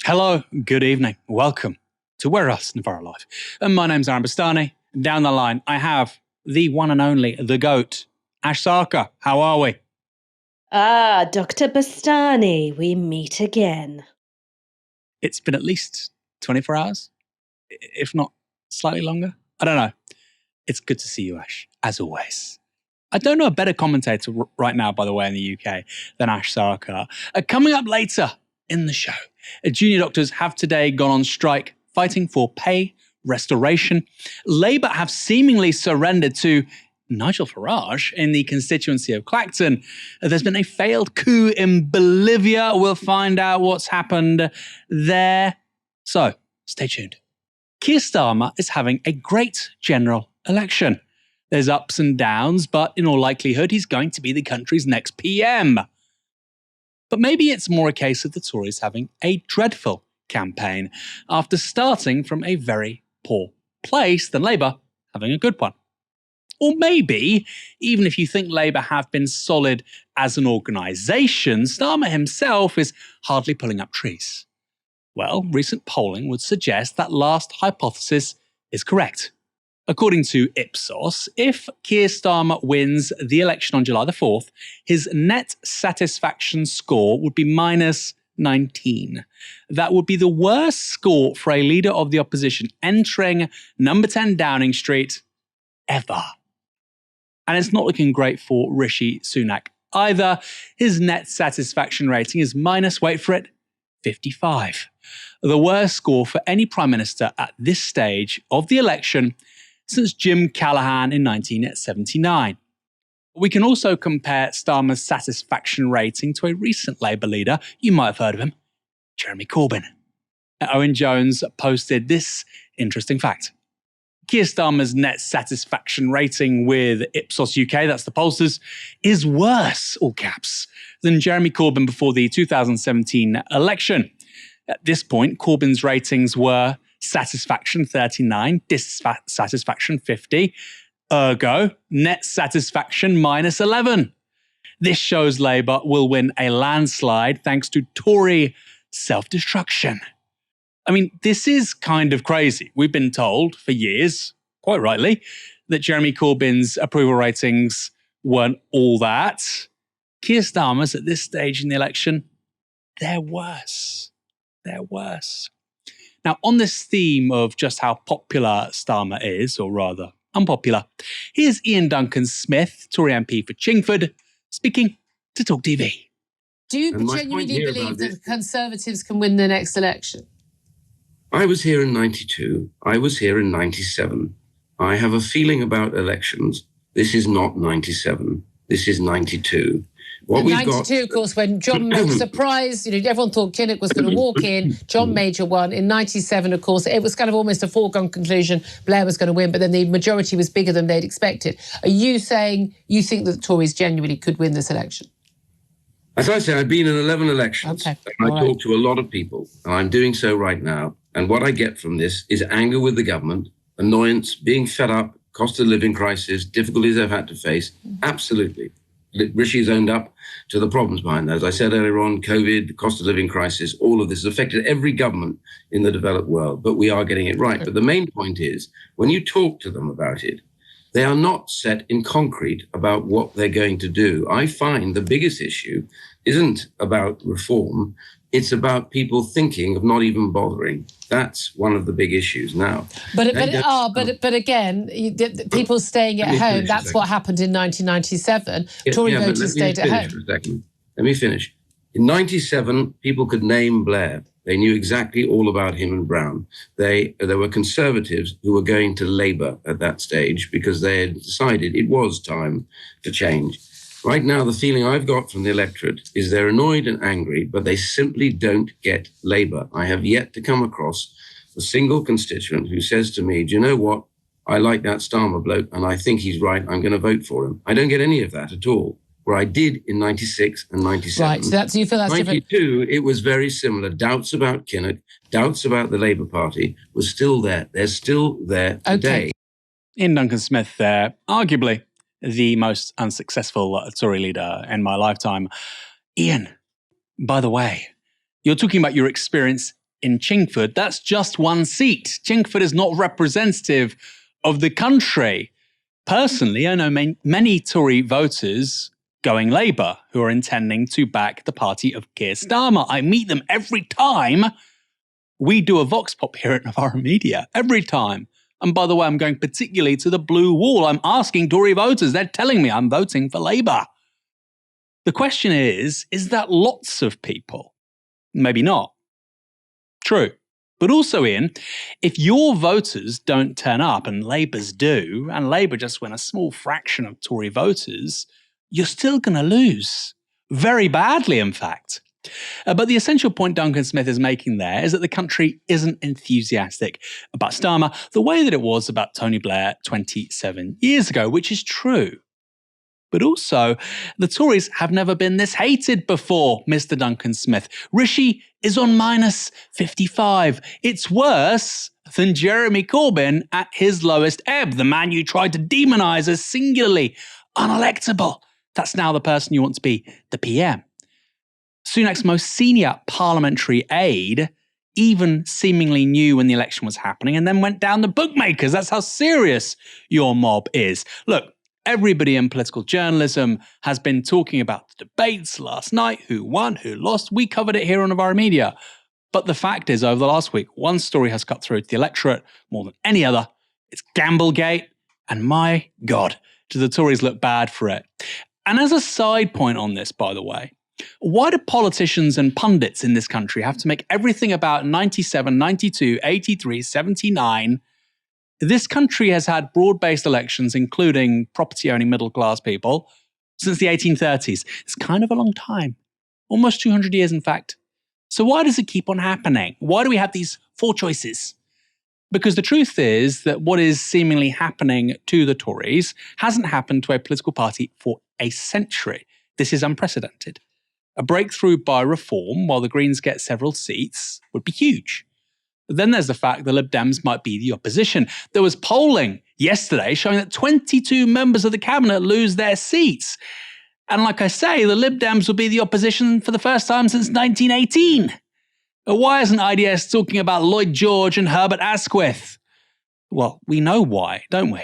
Hello, good evening, welcome to Where Else, Novara Live. And my name's Bastani. Down the line, I have the one and only, the GOAT, Ash Sarkar. How are we? Dr. Bastani, we meet again. It's been at least 24 hours, if not slightly longer. I don't know. It's good to see you, Ash, as always. I don't know a better commentator right now, by the way, in the UK than Ash Sarkar. Coming up later in the show, junior doctors have today gone on strike, fighting for pay restoration. Labour have seemingly surrendered to Nigel Farage in the constituency of Clacton. There's been a failed coup in Bolivia. We'll find out what's happened there. So, stay tuned. Keir Starmer is having a great general election. There's ups and downs, but in all likelihood, he's going to be the country's next PM. But maybe it's more a case of the Tories having a dreadful campaign after starting from a very poor place than Labour having a good one. Or maybe, even if you think Labour have been solid as an organisation, Starmer himself is hardly pulling up trees. Well, recent polling would suggest that last hypothesis is correct. According to Ipsos, if Keir Starmer wins the election on July the 4th, his net satisfaction score would be minus 19. That would be the worst score for a leader of the opposition entering number 10 Downing Street ever. And it's not looking great for Rishi Sunak either. His net satisfaction rating is minus, wait for it, 55. The worst score for any Prime Minister at this stage of the election since Jim Callaghan in 1979. We can also compare Starmer's satisfaction rating to a recent Labour leader. You might have heard of him, Jeremy Corbyn. Owen Jones posted this interesting fact. Keir Starmer's net satisfaction rating with Ipsos UK, that's the pollsters, is worse, all caps, than Jeremy Corbyn before the 2017 election. At this point, Corbyn's ratings were satisfaction 39, dissatisfaction 50, ergo, net satisfaction minus 11. This shows Labour will win a landslide thanks to Tory self-destruction. I mean, this is kind of crazy. We've been told for years, quite rightly, that Jeremy Corbyn's approval ratings weren't all that. Keir Starmer's at this stage in the election, they're worse. They're worse. Now, on this theme of just how popular Starmer is, or rather unpopular, here's Ian Duncan-Smith, Tory MP for Chingford, speaking to Talk TV. Do you genuinely believe that the Conservatives can win the next election? I was here in 92. I was here in 97. I have a feeling about elections. This is not 97. This is 92. What we've 92, of course, when John made a surprise, everyone thought Kinnock was going to walk in, John Major won. In 97, of course, it was kind of almost a foregone conclusion Blair was going to win, but then the majority was bigger than they'd expected. Are you saying you think that the Tories genuinely could win this election? As I say, I've been in 11 elections. Okay. And I talk to a lot of people, and I'm doing so right now. And what I get from this is anger with the government, annoyance, being fed up, cost of living crisis, difficulties they've had to face. Absolutely. Rishi's owned up to the problems behind that. As I said earlier on, COVID, cost of living crisis, all of this has affected every government in the developed world, but we are getting it right. But the main point is, when you talk to them about it, they are not set in concrete about what they're going to do. I find the biggest issue isn't about reform. It's about people thinking of not even bothering. That's one of the big issues now. But again, people staying at home, that's what happened in 1997. Tory voters stayed at home. Let me finish. In 97, people could name Blair. They knew exactly all about him and Brown. There were Conservatives who were going to Labour at that stage because they had decided it was time to change. Right now, the feeling I've got from the electorate is they're annoyed and angry, but they simply don't get Labour. I have yet to come across a single constituent who says to me, do you know what? I like that Starmer bloke and I think he's right. I'm going to vote for him. I don't get any of that at all. Where I did in 96 and 97. Right, so you feel that's 92, different? It was very similar. Doubts about Kinnock, doubts about the Labour Party was still there. They're still there today. Ian Duncan-Smith there, arguably the most unsuccessful Tory leader in my lifetime. Ian, by the way, you're talking about your experience in Chingford, that's just one seat. Chingford is not representative of the country. Personally, I know many Tory voters going Labour who are intending to back the party of Keir Starmer. I meet them every time we do a Vox Pop here at Novara Media. Every time. And by the way, I'm going particularly to the blue wall. I'm asking Tory voters. They're telling me I'm voting for Labour. The question is that lots of people? Maybe not. True. But also, Ian, if your voters don't turn up and Labour's do, and Labour just win a small fraction of Tory voters, you're still going to lose. Very badly, in fact. But the essential point Duncan Smith is making there is that the country isn't enthusiastic about Starmer the way that it was about Tony Blair 27 years ago, which is true. But also, the Tories have never been this hated before, Mr. Duncan Smith. Rishi is on minus 55. It's worse than Jeremy Corbyn at his lowest ebb, the man you tried to demonise as singularly unelectable. That's now the person you want to be the PM. Sunak's most senior parliamentary aide even seemingly knew when the election was happening and then went down the bookmakers. That's how serious your mob is. Look, everybody in political journalism has been talking about the debates last night, who won, who lost. We covered it here on Novara Media. But the fact is, over the last week, one story has cut through to the electorate more than any other. It's Gamblegate. And my God, do the Tories look bad for it. And as a side point on this, by the way, why do politicians and pundits in this country have to make everything about 97, 92, 83, 79? This country has had broad-based elections, including property-owning middle-class people, since the 1830s. It's kind of a long time. Almost 200 years, in fact. So why does it keep on happening? Why do we have these four choices? Because the truth is that what is seemingly happening to the Tories hasn't happened to a political party for a century. This is unprecedented. A breakthrough by reform, while the Greens get several seats, would be huge. But then there's the fact the Lib Dems might be the opposition. There was polling yesterday showing that 22 members of the cabinet lose their seats. And like I say, the Lib Dems will be the opposition for the first time since 1918. But why isn't IDS talking about Lloyd George and Herbert Asquith? Well, we know why, don't we?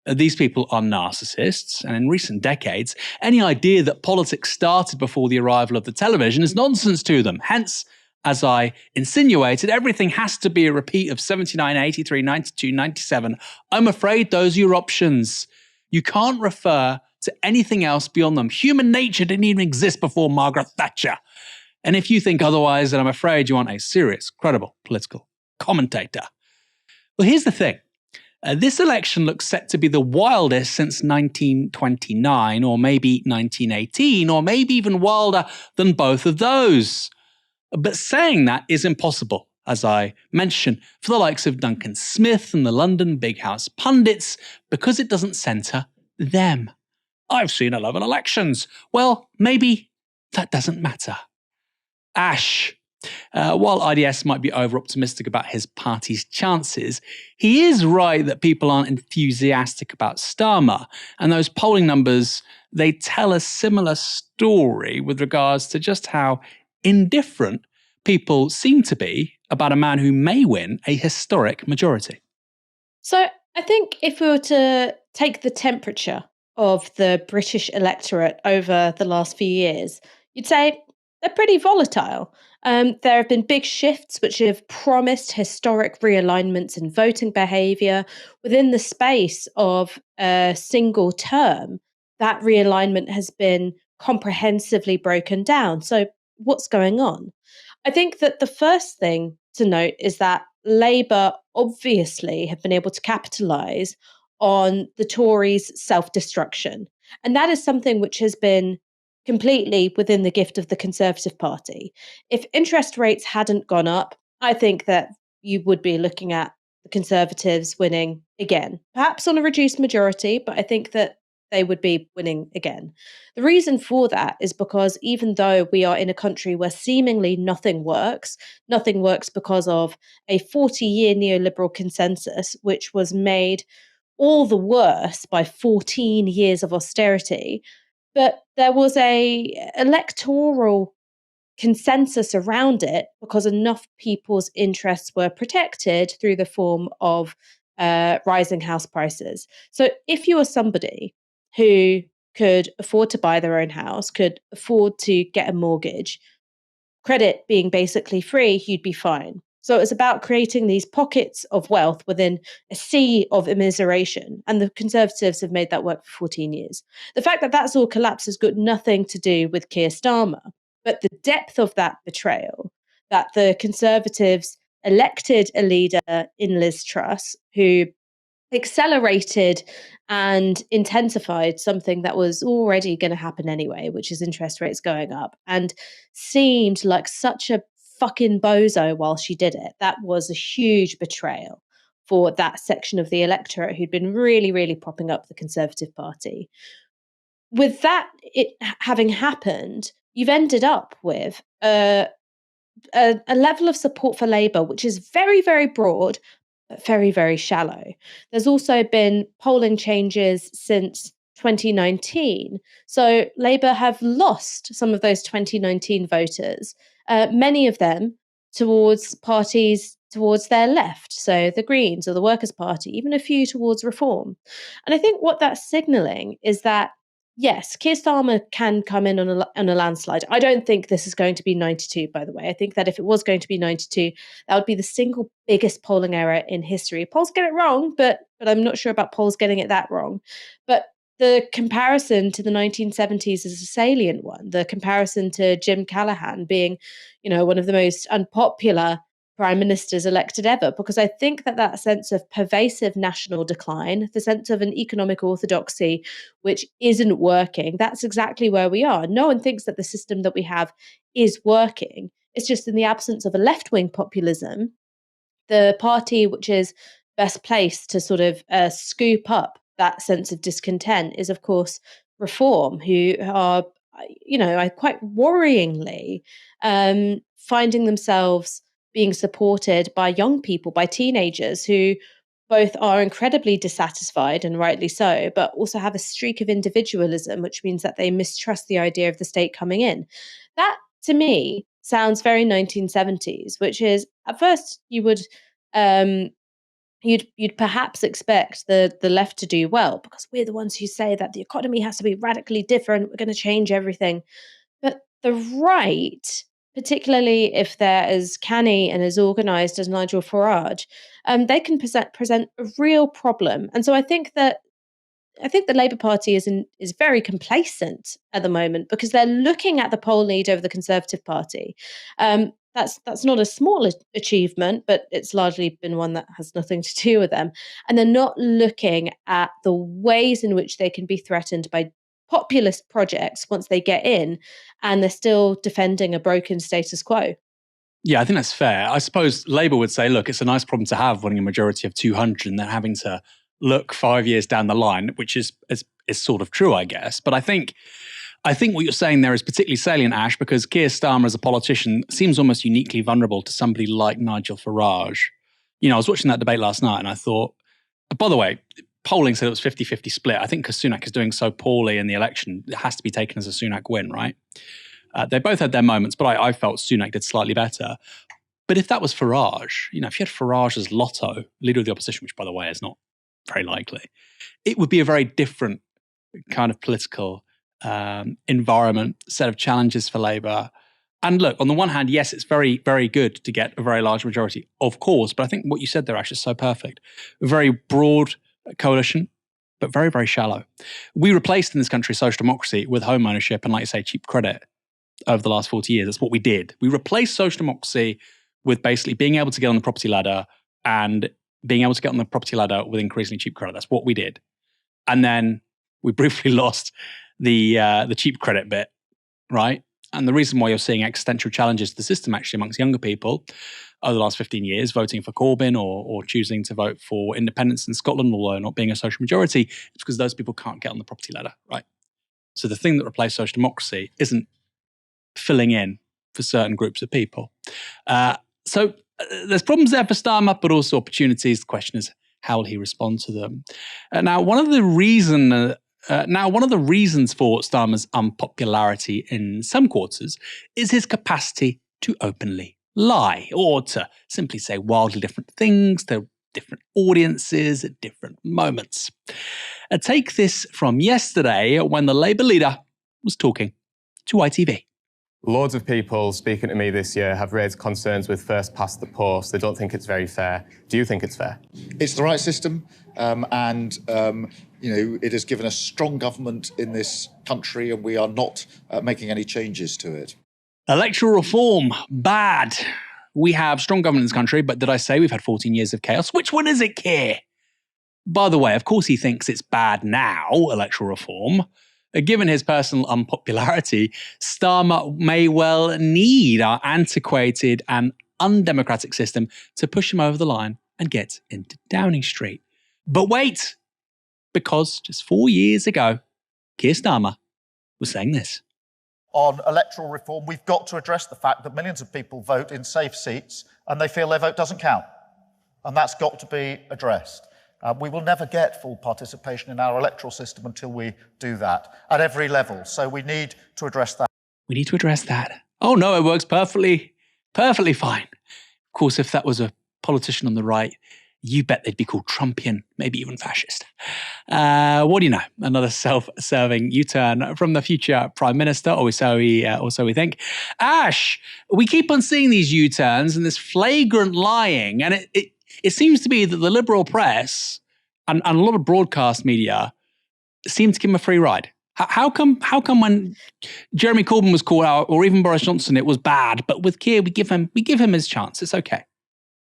These people are narcissists, and in recent decades, any idea that politics started before the arrival of the television is nonsense to them. Hence, as I insinuated, everything has to be a repeat of 79, 83, 92, 97. I'm afraid those are your options. You can't refer to anything else beyond them. Human nature didn't even exist before Margaret Thatcher. And if you think otherwise, then I'm afraid you aren't a serious, credible political commentator. Well, here's the thing. This election looks set to be the wildest since 1929, or maybe 1918, or maybe even wilder than both of those. But saying that is impossible, as I mentioned, for the likes of Duncan Smith and the London Big House pundits, because it doesn't centre them. I've seen 11 elections. Well, maybe that doesn't matter. Ash. While IDS might be over-optimistic about his party's chances, he is right that people aren't enthusiastic about Starmer, and those polling numbers, they tell a similar story with regards to just how indifferent people seem to be about a man who may win a historic majority. So I think if we were to take the temperature of the British electorate over the last few years, you'd say they're pretty volatile. There have been big shifts which have promised historic realignments in voting behaviour within the space of a single term. That realignment has been comprehensively broken down. So what's going on? I think that the first thing to note is that Labour obviously have been able to capitalise on the Tories' self-destruction. And that is something which has been completely within the gift of the Conservative Party. If interest rates hadn't gone up, I think that you would be looking at the Conservatives winning again, perhaps on a reduced majority, but I think that they would be winning again. The reason for that is because even though we are in a country where seemingly nothing works because of a 40-year neoliberal consensus, which was made all the worse by 14 years of austerity, but there was a electoral consensus around it because enough people's interests were protected through the form of rising house prices. So if you were somebody who could afford to buy their own house, could afford to get a mortgage, credit being basically free, you'd be fine. So it's about creating these pockets of wealth within a sea of immiseration. And the Conservatives have made that work for 14 years. The fact that that's all collapsed has got nothing to do with Keir Starmer, but the depth of that betrayal, that the Conservatives elected a leader in Liz Truss who accelerated and intensified something that was already going to happen anyway, which is interest rates going up, and seemed like such a fucking bozo while she did it. That was a huge betrayal for that section of the electorate who'd been really, really propping up the Conservative Party. With that having happened, you've ended up with a level of support for Labour, which is very, very broad, but very, very shallow. There's also been polling changes since 2019. So Labour have lost some of those 2019 voters, many of them towards parties towards their left, so the Greens or the Workers' Party, even a few towards Reform. And I think what that's signalling is that yes, Keir Starmer can come in on a landslide. I don't think this is going to be 92, by the way. I think that if it was going to be 92, that would be the single biggest polling error in history. Polls get it wrong, but I'm not sure about polls getting it that wrong. But the comparison to the 1970s is a salient one. The comparison to Jim Callaghan being, one of the most unpopular prime ministers elected ever, because I think that sense of pervasive national decline, the sense of an economic orthodoxy which isn't working, that's exactly where we are. No one thinks that the system that we have is working. It's just in the absence of a left-wing populism, the party which is best placed to sort of scoop up that sense of discontent is, of course, Reform, who are, quite worryingly finding themselves being supported by young people, by teenagers who both are incredibly dissatisfied, and rightly so, but also have a streak of individualism, which means that they mistrust the idea of the state coming in. That, to me, sounds very 1970s, which is, at first, you would you'd perhaps expect the left to do well, because we're the ones who say that the economy has to be radically different, we're going to change everything. But the right, particularly if they're as canny and as organised as Nigel Farage, they can present a real problem. And so I think the Labour Party is very complacent at the moment, because they're looking at the poll lead over the Conservative Party. That's not a small achievement, but it's largely been one that has nothing to do with them. And they're not looking at the ways in which they can be threatened by populist projects once they get in, and they're still defending a broken status quo. Yeah, I think that's fair. I suppose Labour would say, look, it's a nice problem to have winning a majority of 200 and then having to look 5 years down the line, which is sort of true, I guess. But I think what you're saying there is particularly salient, Ash, because Keir Starmer as a politician seems almost uniquely vulnerable to somebody like Nigel Farage. I was watching that debate last night and I thought, by the way, polling said it was 50-50 split. I think because Sunak is doing so poorly in the election, it has to be taken as a Sunak win, right? They both had their moments, but I felt Sunak did slightly better. But if that was Farage, if you had Farage as Lotto, leader of the opposition, which by the way is not very likely, it would be a very different kind of political environment, set of challenges for Labour. And look, on the one hand, yes, it's very, very good to get a very large majority, of course. But I think what you said there, Ash, is so perfect. A very broad coalition, but very, very shallow. We replaced in this country social democracy with home ownership and, like you say, cheap credit over the last 40 years. That's what we did. We replaced social democracy with basically being able to get on the property ladder and being able to get on the property ladder with increasingly cheap credit. That's what we did. And then we briefly lost the cheap credit bit, right? And the reason why you're seeing existential challenges to the system actually amongst younger people over the last 15 years, voting for Corbyn or choosing to vote for independence in Scotland, although not being a social majority, it's because those people can't get on the property ladder, right? So the thing that replaced social democracy isn't filling in for certain groups of people. So there's problems there for Starmer, but also opportunities. The question is, how will he respond to them? Now, one of the reasons Now, one of the reasons for Starmer's unpopularity in some quarters is his capacity to openly lie, or to simply say wildly different things to different audiences at different moments. Take this from yesterday when the Labour leader was talking to ITV. Loads of people speaking to me this year have raised concerns with first past the post. They don't think it's very fair. Do you think it's fair? It's the right system, and it has given us strong government in this country, and we are not making any changes to it. Electoral reform, bad. We have strong government in this country, but did I say we've had 14 years of chaos? Which one is it, Keir? By the way, of course he thinks it's bad now, electoral reform. Given his personal unpopularity, Starmer may well need our antiquated and undemocratic system to push him over the line and get into Downing Street. But wait, because just 4 years ago, Keir Starmer was saying this. On electoral reform, we've got to address the fact that millions of people vote in safe seats and they feel their vote doesn't count. And that's got to be addressed. We will never get full participation in our electoral system until we do that at every level. So we need to address that. We need to address that. Oh no, it works perfectly fine. Of course, if that was a politician on the right, you bet they'd be called Trumpian, maybe even fascist. What do you know? Another self-serving U-turn from the future Prime Minister, or so we think. Ash, we keep on seeing these U-turns and this flagrant lying, and it seems to be that the liberal press and a lot of broadcast media seem to give him a free ride. How come when Jeremy Corbyn was called out, or even Boris Johnson, it was bad, but with Keir we give him his chance. It's okay.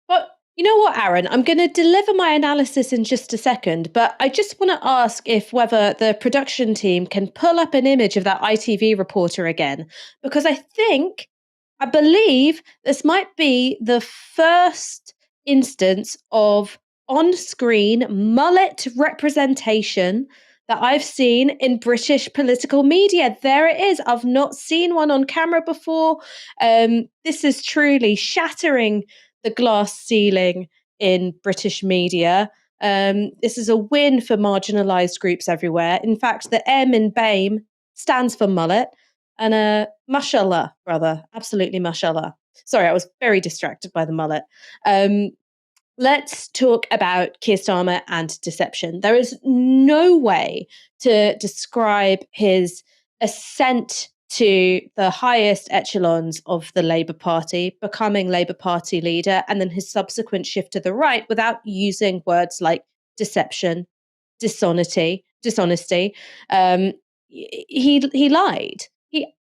But you know what, Aaron? I'm going to deliver my analysis in just a second, but I just want to ask whether the production team can pull up an image of that ITV reporter again, because I believe this might be the first instance of on-screen mullet representation that I've seen in British political media. There it is. I've not seen one on camera before. This is truly shattering the glass ceiling in British media. This is a win for marginalised groups everywhere. In fact, the M in BAME stands for mullet. And mashallah, brother, absolutely mashallah. Sorry, I was very distracted by the mullet. Let's talk about Keir Starmer and deception. There is no way to describe his ascent to the highest echelons of the Labour Party, becoming Labour Party leader, and then his subsequent shift to the right without using words like deception, dishonesty. He lied.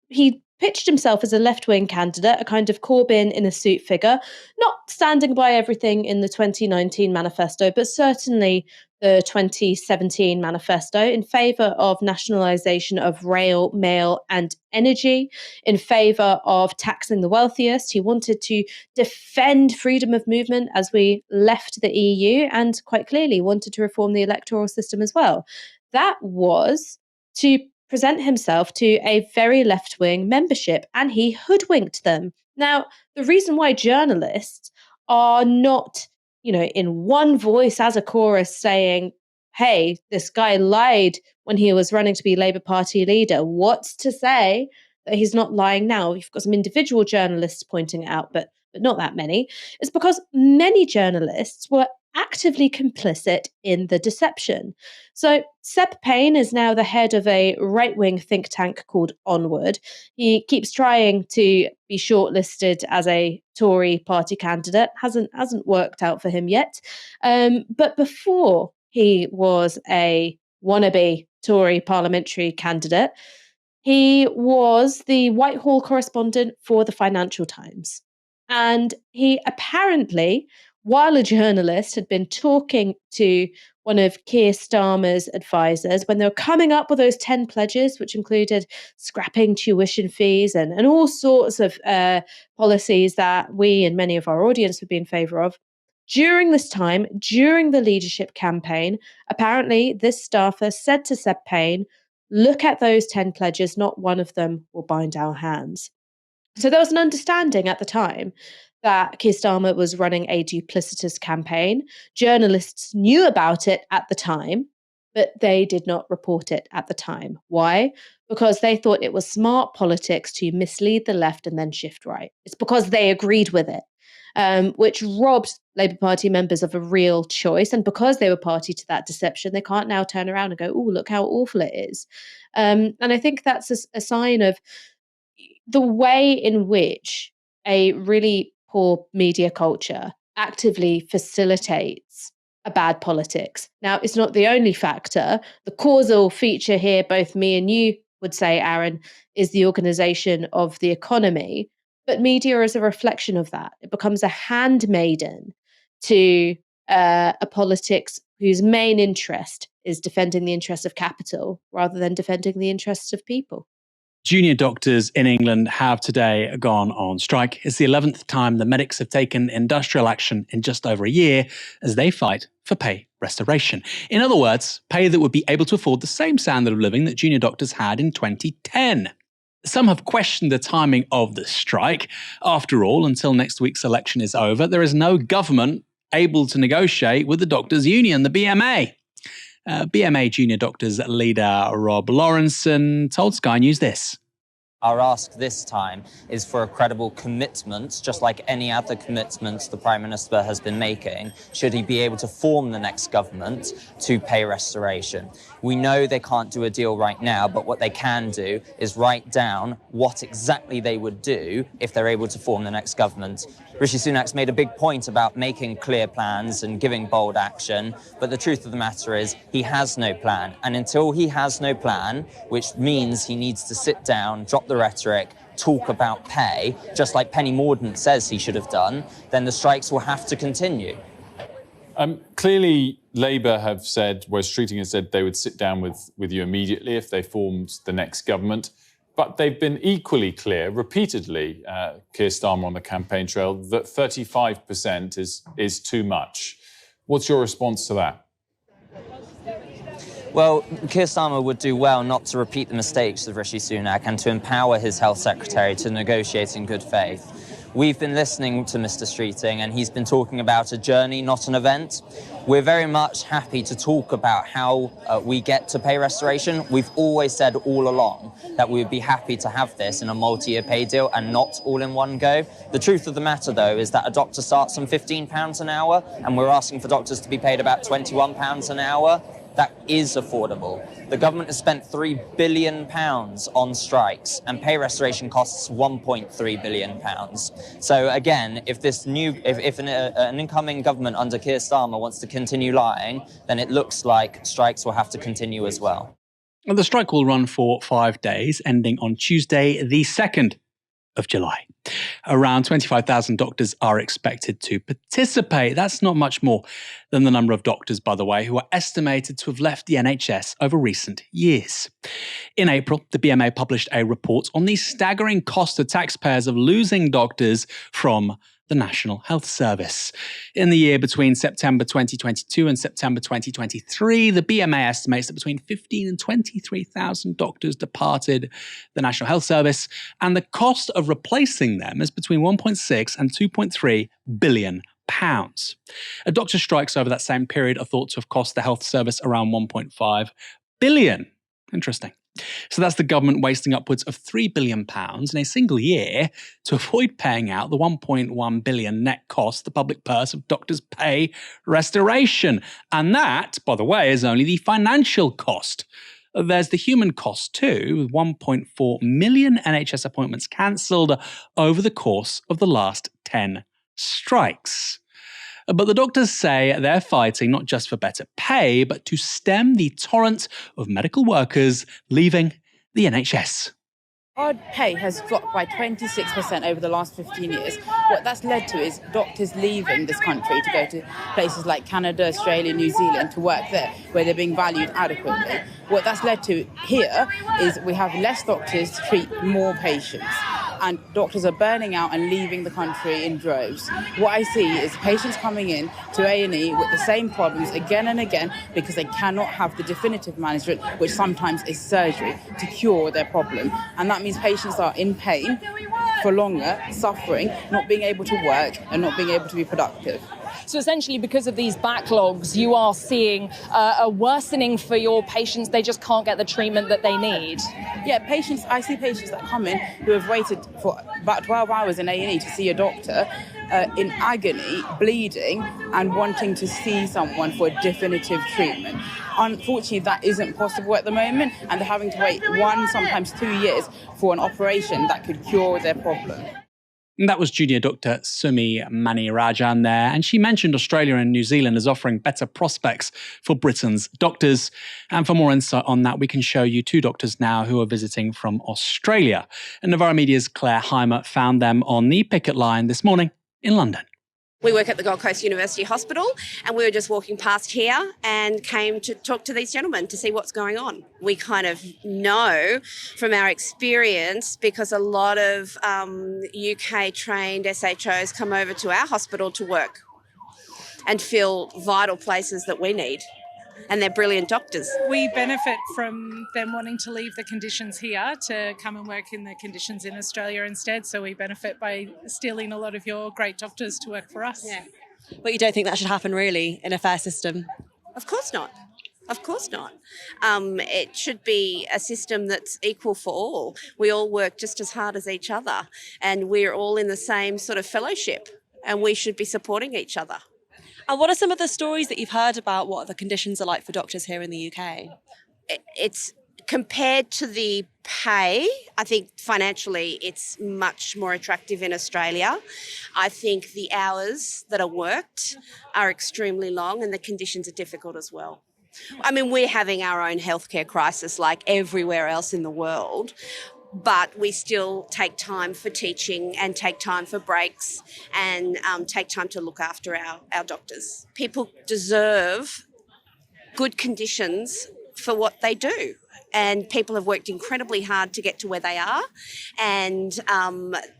He pitched himself as a left-wing candidate, a kind of Corbyn in a suit figure, not standing by everything in the 2019 manifesto, but certainly the 2017 manifesto, in favour of nationalisation of rail, mail and energy, in favour of taxing the wealthiest. He wanted to defend freedom of movement as we left the EU, and quite clearly wanted to reform the electoral system as well. That was to present himself to a very left-wing membership, and he hoodwinked them. Now, the reason why journalists are not, in one voice as a chorus saying, hey, this guy lied when he was running to be Labour Party leader, what's to say that he's not lying now? You've got some individual journalists pointing it out, but not that many. It's because many journalists were actively complicit in the deception. So Seb Payne is now the head of a right-wing think tank called Onward. He keeps trying to be shortlisted as a Tory party candidate. Hasn't worked out for him yet. But before he was a wannabe Tory parliamentary candidate, he was the Whitehall correspondent for the Financial Times. And he apparently, while a journalist had been talking to one of Keir Starmer's advisors when they were coming up with those 10 pledges, which included scrapping tuition fees and all sorts of policies that we and many of our audience would be in favour of. During this time, during the leadership campaign, apparently this staffer said to Seb Payne, look at those 10 pledges, not one of them will bind our hands. So there was an understanding at the time that Keir Starmer was running a duplicitous campaign. Journalists knew about it at the time, but they did not report it at the time. Why? Because they thought it was smart politics to mislead the left and then shift right. It's because they agreed with it, which robbed Labour Party members of a real choice. And because they were party to that deception, they can't now turn around and go, oh, look how awful it is. And I think that's a sign of the way in which a really poor media culture actively facilitates a bad politics. Now, it's not the only factor. The causal feature here, both me and you would say, Aaron, is the organisation of the economy. But media is a reflection of that. It becomes a handmaiden to a politics whose main interest is defending the interests of capital rather than defending the interests of people. Junior doctors in England have today gone on strike. It's the 11th time the medics have taken industrial action in just over a year as they fight for pay restoration. In other words, pay that would be able to afford the same standard of living that junior doctors had in 2010. Some have questioned the timing of the strike. After all, until next week's election is over, there is no government able to negotiate with the doctors' union, the BMA. BMA junior doctors leader Rob Lawrenson told Sky News this. Our ask this time is for a credible commitment, just like any other commitments the Prime Minister has been making, should he be able to form the next government, to pay restoration. We know they can't do a deal right now, but what they can do is write down what exactly they would do if they're able to form the next government. Rishi Sunak's made a big point about making clear plans and giving bold action, but the truth of the matter is he has no plan. And until he has no plan, which means he needs to sit down, drop the rhetoric, talk about pay, just like Penny Mordaunt says he should have done, then the strikes will have to continue. Clearly, Labour have said, Wes Streeting has said they would sit down with you immediately if they formed the next government. But they've been equally clear, repeatedly, Keir Starmer on the campaign trail, that 35% is too much. What's your response to that? Well, Keir Starmer would do well not to repeat the mistakes of Rishi Sunak and to empower his health secretary to negotiate in good faith. We've been listening to Mr. Streeting and he's been talking about a journey, not an event. We're very much happy to talk about how we get to pay restoration. We've always said all along that we would be happy to have this in a multi-year pay deal and not all in one go. The truth of the matter, though, is that a doctor starts on £15 an hour and we're asking for doctors to be paid about £21 an hour. That is affordable. The government has spent £3 billion on strikes and pay restoration costs £1.3 billion. So again, if an incoming government under Keir Starmer wants to continue lying, then it looks like strikes will have to continue as well. The strike will run for 5 days, ending on Tuesday, the 2nd of July. Around 25,000 doctors are expected to participate. That's not much more than the number of doctors, by the way, who are estimated to have left the NHS over recent years. In April, the BMA published a report on the staggering cost to taxpayers of losing doctors from the National Health Service. In the year between September 2022 and September 2023, the BMA estimates that between 15,000 and 23,000 doctors departed the National Health Service, and the cost of replacing them is between 1.6 and 2.3 billion pounds. A doctor strikes over that same period are thought to have cost the health service around 1.5 billion. Interesting. So that's the government wasting upwards of £3 billion in a single year to avoid paying out the 1.1 billion net cost the public purse of doctors' pay restoration. And that, by the way, is only the financial cost. There's the human cost too, with 1.4 million NHS appointments cancelled over the course of the last 10 strikes. But the doctors say they're fighting not just for better pay, but to stem the torrent of medical workers leaving the NHS. Our pay has dropped by 26% over the last 15 years. What that's led to is doctors leaving this country to go to places like Canada, Australia, New Zealand to work there, where they're being valued adequately. What that's led to here is we have less doctors to treat more patients. And doctors are burning out and leaving the country in droves. What I see is patients coming in to A&E with the same problems again and again because they cannot have the definitive management, which sometimes is surgery, to cure their problem. And that means patients are in pain for longer, suffering, not being able to work and not being able to be productive. So essentially, because of these backlogs, you are seeing a worsening for your patients. They just can't get the treatment that they need. Yeah, I see patients that come in who have waited for about 12 hours in A&E to see a doctor in agony, bleeding, and wanting to see someone for a definitive treatment. Unfortunately, that isn't possible at the moment, and they're having to wait 1, sometimes 2 years for an operation that could cure their problem. And that was Junior Dr. Sumi Manirajan there, and she mentioned Australia and New Zealand as offering better prospects for Britain's doctors. And for more insight on that, we can show you 2 doctors now who are visiting from Australia. And Novara Media's Claire Heimer found them on the picket line this morning in London. We work at the Gold Coast University Hospital, and we were just walking past here and came to talk to these gentlemen to see what's going on. We kind of know from our experience, because a lot of UK-trained SHOs come over to our hospital to work and fill vital places that we need. And they're brilliant doctors. We benefit from them wanting to leave the conditions here to come and work in the conditions in Australia instead. So we benefit by stealing a lot of your great doctors to work for us. Yeah. But you don't think that should happen really in a fair system? Of course not. Of course not. It should be a system that's equal for all. We all work just as hard as each other, and we're all in the same sort of fellowship, and we should be supporting each other. And what are some of the stories that you've heard about what the conditions are like for doctors here in the UK? It's compared to the pay, I think financially it's much more attractive in Australia. I think the hours that are worked are extremely long, and the conditions are difficult as well. I mean, we're having our own healthcare crisis like everywhere else in the world, but we still take time for teaching and take time for breaks and take time to look after our doctors. People deserve good conditions for what they do, and people have worked incredibly hard to get to where they are, and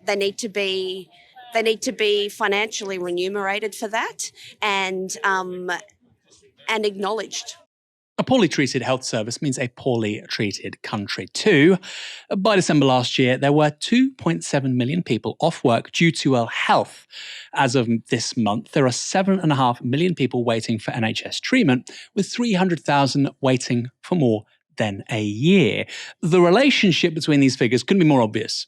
they need to be financially remunerated for that and acknowledged. A poorly treated health service means a poorly treated country too. By December last year, there were 2.7 million people off work due to ill health. As of this month, there are 7.5 million people waiting for NHS treatment, with 300,000 waiting for more than a year. The relationship between these figures couldn't be more obvious.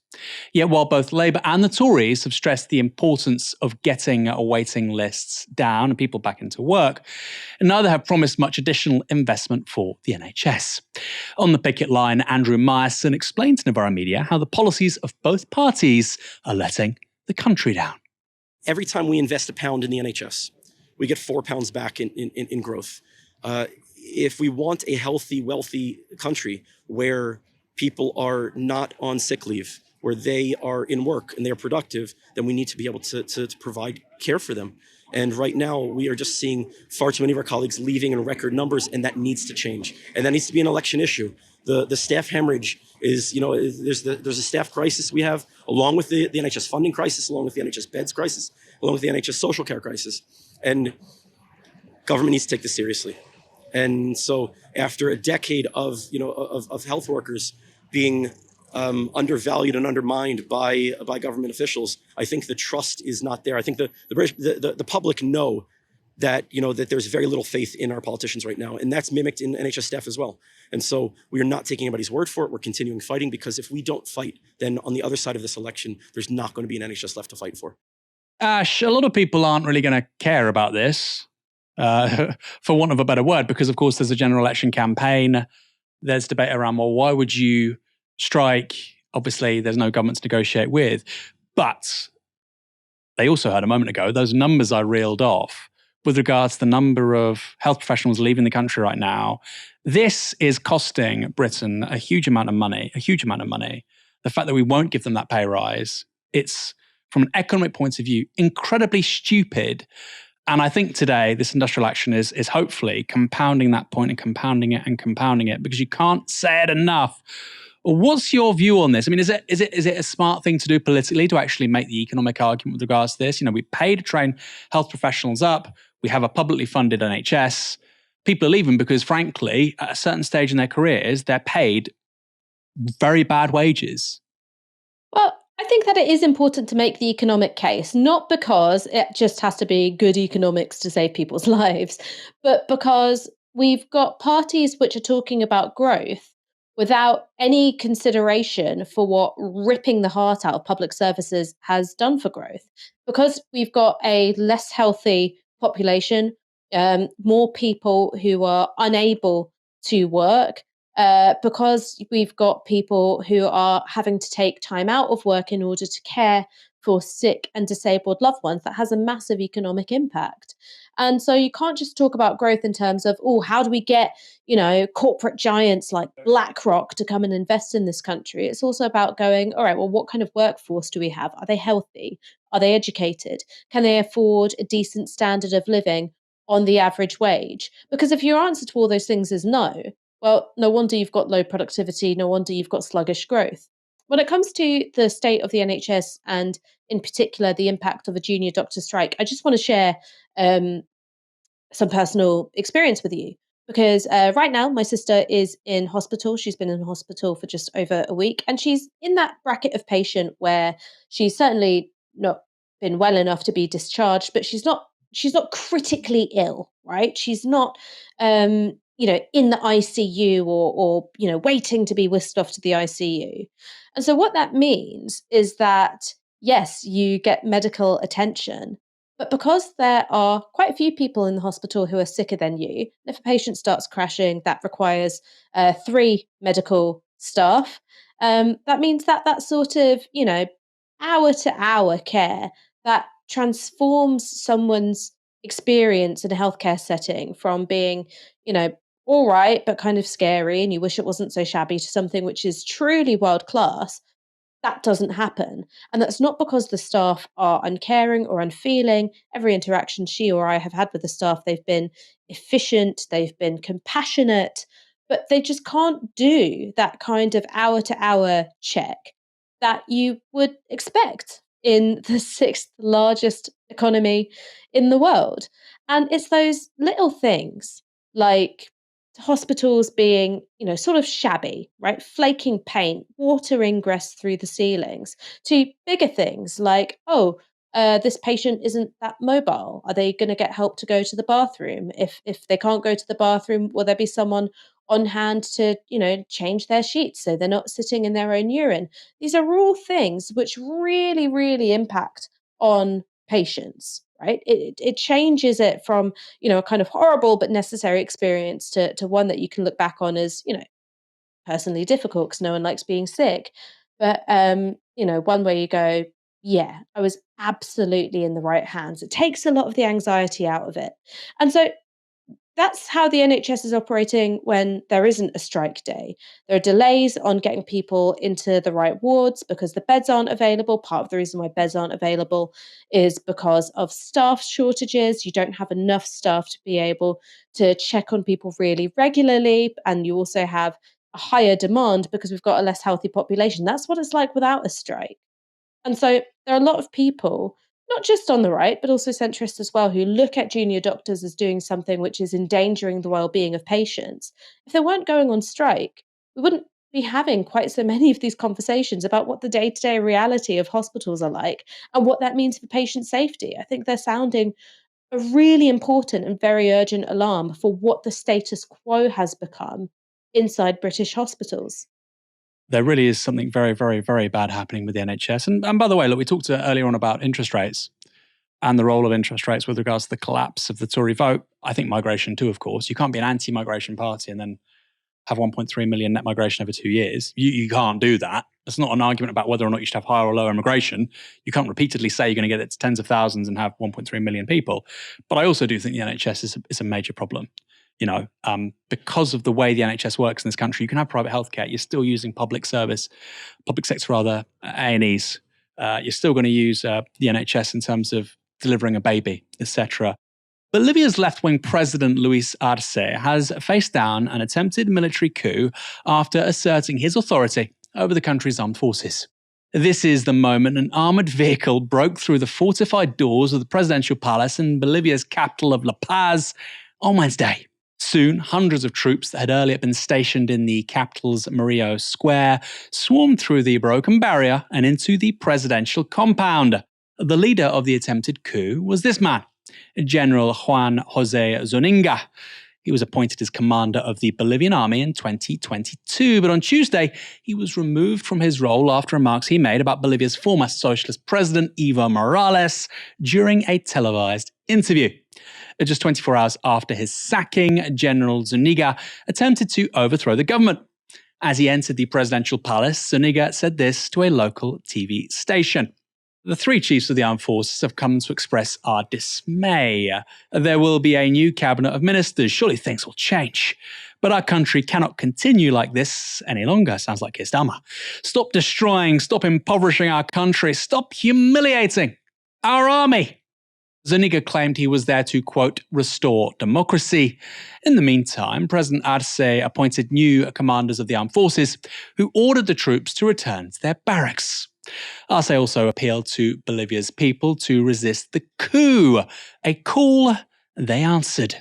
Yet while both Labour and the Tories have stressed the importance of getting waiting lists down and people back into work, neither have promised much additional investment for the NHS. On the picket line, Andrew Myerson explained to Novara Media how the policies of both parties are letting the country down. Every time we invest £1 in the NHS, we get £4 back in growth. If we want a healthy, wealthy country where people are not on sick leave, where they are in work and they're productive, then we need to be able to provide care for them. And right now, we are just seeing far too many of our colleagues leaving in record numbers, and that needs to change. And that needs to be an election issue. The staff hemorrhage is, there's a staff crisis we have, along with the NHS funding crisis, along with the NHS beds crisis, along with the NHS social care crisis. And government needs to take this seriously. And so after a decade of health workers being undervalued and undermined by government officials, I think the trust is not there. I think the public know that that there's very little faith in our politicians right now, and that's mimicked in NHS staff as well. And so we are not taking anybody's word for it. We're continuing fighting, because if we don't fight, then on the other side of this election, there's not going to be an NHS left to fight for. Ash, a lot of people aren't really going to care about this. For want of a better word, because of course there's a general election campaign. There's debate around, well, why would you strike? Obviously, there's no government to negotiate with. But they also heard a moment ago, those numbers I reeled off with regards to the number of health professionals leaving the country right now. This is costing Britain a huge amount of money, The fact that we won't give them that pay rise, it's, from an economic point of view, incredibly stupid. And I think today, this industrial action is hopefully compounding that point and compounding it, because you can't say it enough. What's your view on this? I mean, is it a smart thing to do politically to actually make the economic argument with regards to this? We pay to train health professionals up. We have a publicly funded NHS. People are leaving because, frankly, at a certain stage in their careers, they're paid very bad wages. Well, I think that it is important to make the economic case, not because it just has to be good economics to save people's lives, but because we've got parties which are talking about growth without any consideration for what ripping the heart out of public services has done for growth. Because we've got a less healthy population, more people who are unable to work, because we've got people who are having to take time out of work in order to care for sick and disabled loved ones, that has a massive economic impact. And so you can't just talk about growth in terms of, oh, how do we get, corporate giants like BlackRock to come and invest in this country? It's also about going, all right, well, what kind of workforce do we have? Are they healthy? Are they educated? Can they afford a decent standard of living on the average wage? Because if your answer to all those things is no, well, no wonder you've got low productivity, no wonder you've got sluggish growth. When it comes to the state of the NHS and in particular the impact of a junior doctor strike, I just want to share some personal experience with you. Because right now, my sister is in hospital. She's been in hospital for just over a week. And she's in that bracket of patient where she's certainly not been well enough to be discharged, but she's not critically ill, right? She's not in the ICU or waiting to be whisked off to the ICU. And so what that means is that, yes, you get medical attention, but because there are quite a few people in the hospital who are sicker than you, if a patient starts crashing, that requires 3 medical staff. That means that sort of, hour to hour care that transforms someone's experience in a healthcare setting from being, all right, but kind of scary and you wish it wasn't so shabby, to something which is truly world class. That doesn't happen. And that's not because the staff are uncaring or unfeeling. Every interaction she or I have had with the staff, they've been efficient, they've been compassionate, but they just can't do that kind of hour to hour check that you would expect in the 6th largest economy in the world. And it's those little things like hospitals being, sort of shabby, right? Flaking paint, water ingress through the ceilings, to bigger things like, this patient isn't that mobile. Are they going to get help to go to the bathroom? If they can't go to the bathroom, will there be someone on hand to, change their sheets so they're not sitting in their own urine? These are all things which really, really impact on patients, right? It changes it from, a kind of horrible but necessary experience to one that you can look back on as, personally difficult because no one likes being sick. But, one where you go, yeah, I was absolutely in the right hands. It takes a lot of the anxiety out of it. And so that's how the NHS is operating when there isn't a strike day. There are delays on getting people into the right wards because the beds aren't available. Part of the reason why beds aren't available is because of staff shortages. You don't have enough staff to be able to check on people really regularly. And you also have a higher demand because we've got a less healthy population. That's what it's like without a strike. And so there are a lot of people, not just on the right, but also centrists as well, who look at junior doctors as doing something which is endangering the well-being of patients. If they weren't going on strike, we wouldn't be having quite so many of these conversations about what the day-to-day reality of hospitals are like and what that means for patient safety. I think they're sounding a really important and very urgent alarm for what the status quo has become inside British hospitals. There really is something very, very, very bad happening with the NHS. And by the way, look, we talked earlier on about interest rates and the role of interest rates with regards to the collapse of the Tory vote. I think migration too, of course. You can't be an anti-migration party and then have 1.3 million net migration over 2 years. You can't do that. It's not an argument about whether or not you should have higher or lower immigration. You can't repeatedly say you're going to get it to tens of thousands and have 1.3 million people. But I also do think the NHS is a major problem. Because of the way the NHS works in this country, you can have private healthcare. You're still using public sector A&Es. You're still going to use the NHS in terms of delivering a baby, etc. Bolivia's left-wing president, Luis Arce, has faced down an attempted military coup after asserting his authority over the country's armed forces. This is the moment an armoured vehicle broke through the fortified doors of the presidential palace in Bolivia's capital of La Paz on Wednesday. Soon, hundreds of troops that had earlier been stationed in the capital's Murillo Square swarmed through the broken barrier and into the presidential compound. The leader of the attempted coup was this man, General Juan José Zúñiga. He was appointed as commander of the Bolivian army in 2022, but on Tuesday, he was removed from his role after remarks he made about Bolivia's former socialist president, Evo Morales, during a televised interview. Just 24 hours after his sacking, General Zúñiga attempted to overthrow the government. As he entered the presidential palace, Zúñiga said this to a local TV station. The three chiefs of the armed forces have come to express our dismay. There will be a new cabinet of ministers. Surely things will change. But our country cannot continue like this any longer. Sounds like Keir Starmer. Stop destroying, stop impoverishing our country, stop humiliating our army. Zúñiga claimed he was there to, quote, restore democracy. In the meantime, President Arce appointed new commanders of the armed forces who ordered the troops to return to their barracks. Arce also appealed to Bolivia's people to resist the coup, a call they answered.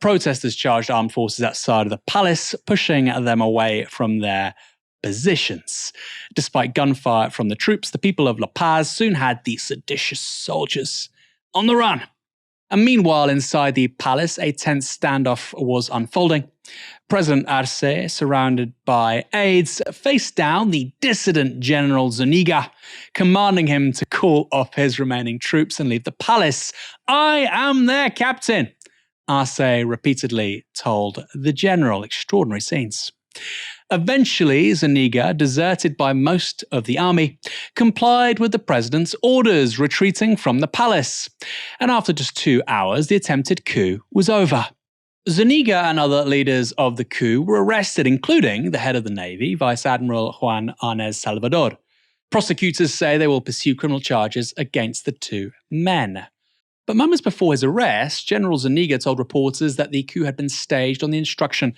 Protesters charged armed forces outside of the palace, pushing them away from their positions. Despite gunfire from the troops, the people of La Paz soon had the seditious soldiers on the run. And meanwhile, inside the palace, a tense standoff was unfolding. President Arce, surrounded by aides, faced down the dissident General Zúñiga, commanding him to call off his remaining troops and leave the palace. "I am their captain," Arce repeatedly told the general. Extraordinary scenes. Eventually, Zúñiga, deserted by most of the army, complied with the president's orders, retreating from the palace. And after just 2 hours, the attempted coup was over. Zúñiga and other leaders of the coup were arrested, including the head of the Navy, Vice Admiral Juan Arnez Salvador. Prosecutors say they will pursue criminal charges against the two men. But moments before his arrest, General Zúñiga told reporters that the coup had been staged on the instruction